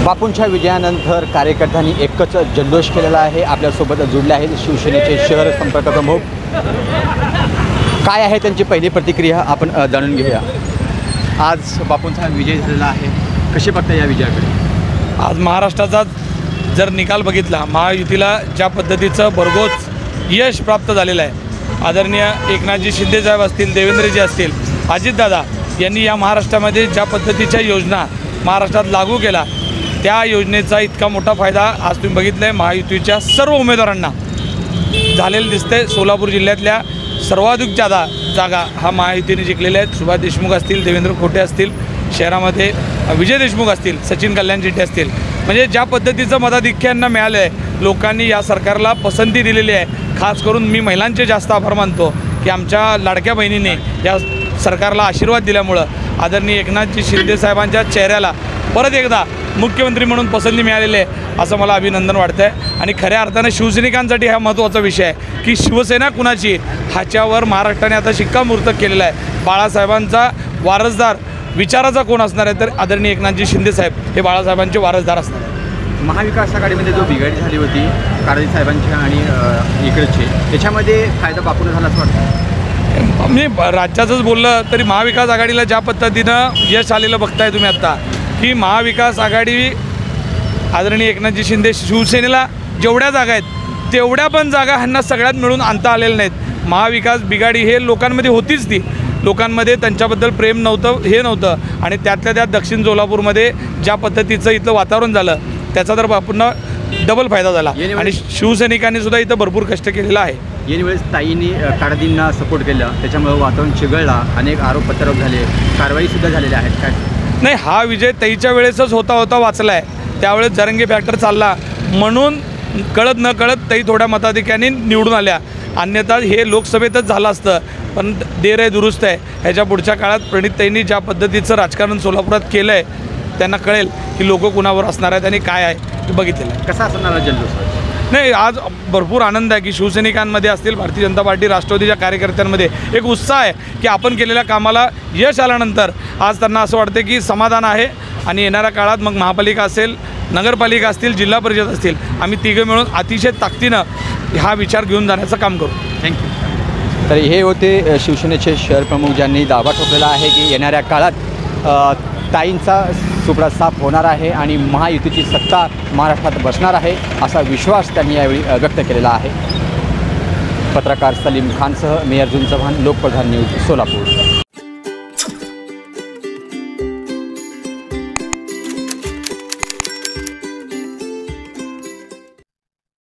बापूंच्या विजयानंतर कार्यकर्त्यांनी एकच जल्लोष केलेला आहे। आपल्यासोबत जुळले आहेत शिवसेनेचे शहर संपर्क प्रमुख। काय आहे त्यांची पहिली प्रतिक्रिया आपण जाणून घेऊया। आज बापूंचा विजय झालेला आहे, कसे बघता या विजयाकडे? आज महाराष्ट्राचा जर निकाल बघितला, महायुतीला ज्या पद्धतीचं भरघोस यश प्राप्त झालेलं आहे, आदरणीय एकनाथजी शिंदे साहेब असतील, देवेंद्रजी असतील, अजितदादा यांनी या महाराष्ट्रामध्ये ज्या पद्धतीच्या योजना महाराष्ट्रात लागू केला, त्या योजनेचा इतका मोठा फायदा आज तुम्ही बघितलं आहे महायुतीच्या सर्व उमेदवारांना झालेलं दिसतंय। सोलापूर जिल्ह्यातल्या सर्वाधिक जागा हा महायुतीने जिंकलेल्या आहेत। सुभाष देशमुख असतील, देवेंद्र खोटे असतील, शहरामध्ये विजय देशमुख असतील, सचिन कल्याण शेट्टी असतील, म्हणजे ज्या पद्धतीचं मताधिक्य यांना मिळालं आहे, लोकांनी या सरकारला पसंती दिलेली आहे। खास करून मी महिलांचे जास्त आभार मानतो की आमच्या लाडक्या बहिणीने या सरकारला आशीर्वाद दिल्यामुळं आदरणीय एकनाथजी शिंदे साहेबांच्या चेहऱ्याला परत एकदा मुख्यमंत्री म्हणून पसंती मिळालेली आहे, असं मला अभिनंदन वाटतं आहे। आणि खऱ्या अर्थाने शिवसैनिकांसाठी हा महत्त्वाचा विषय आहे की शिवसेना कुणाची, ह्याच्यावर महाराष्ट्राने आता शिक्कामोर्तब केलेला आहे। बाळासाहेबांचा वारसदार विचाराचा कोण असणार आहे, तर आदरणीय एकनाथजी शिंदे साहेब हे बाळासाहेबांचे वारसदार असणार आहे। महाविकास आघाडीमध्ये जो बिघाडी झाली होती कारंजी साहेबांच्या आणि इकडचे, त्याच्यामध्ये फायदा बापूंना झाला असं वाटतं? मी राज्याचंच बोललं तरी महाविकास आघाडीला ज्या पद्धतीनं यश आलेलं बघताय तुम्ही आत्ता, की महाविकास आघाडी आदरणीय एकनाथजी शिंदे शिवसेनेला जेवढ्या जागा आहेत तेवढ्या पण जागा ह्यांना सगळ्यात मिळून आणता आलेल्या नाहीत। महाविकास बिघाडी हे लोकांमध्ये होतीच, ती लोकांमध्ये त्यांच्याबद्दल प्रेम नव्हतं, हे नव्हतं, आणि त्यातल्या त्यात दक्षिण सोलापूरमध्ये ज्या पद्धतीचं इथलं वातावरण झालं त्याचा तर बापूंना डबल फायदा झाला। आणि शिवसैनिकांनी सुद्धा इथं भरपूर कष्ट केलेलं आहे। यावेळेस ताईंनी कारंजींना सपोर्ट केला, त्याच्यामुळे वातावरण चिघळला, अनेक आरोप प्रत्यारोप झाले, कारवाईसुद्धा झालेल्या आहेत। काय नाही, हा विजय ताईच्या वेळेसच होता वाचला आहे। त्यावेळेस जरंगे फॅक्टर चालला म्हणून कळत न कळत ताई थोड्या मताधिक्याने निवडून आल्या, अन्यथा हे लोकसभेतच झालं असतं। पण देर आहे दुरुस्त आहे, ह्याच्या पुढच्या काळात प्रणितताईंनी ज्या पद्धतीचं राजकारण सोलापुरात केलं आहे, त्यांना कळेल की लोक कुणावर असणार आहेत आणि काय आहे ते बघितलेलं आहे। कसा असणार जल्लोष? नाही, आज भरपूर आनंद आहे की शिवसैनिकांमध्ये असतील, भारतीय जनता पार्टी, राष्ट्रवादीच्या कार्यकर्त्यांमध्ये एक उत्साह आहे की आपण केलेल्या कामाला यश आल्यानंतर आज त्यांना असं वाटतं की समाधान आहे। आणि येणाऱ्या काळात मग महापालिका असेल, नगरपालिका असतील, जिल्हा परिषद असतील, आम्ही तिघं मिळून अतिशय ताकदीनं हा विचार घेऊन जाण्याचं काम करू। थँक्यू। तर हे होते शिवसेनेचे शहर प्रमुख, ज्यांनी दावा ठोकलेला आहे की येणाऱ्या काळात ताईंचा सुपडा साफ होणार आहे आणि महायुतीची सत्ता महाराष्ट्रात बसणार आहे, असा विश्वास त्यांनी यावेळी व्यक्त केलेला आहे। पत्रकार सलीम खानसह मी अर्जुन चव्हाण, लोकप्रधान न्यूज, सोलापूर।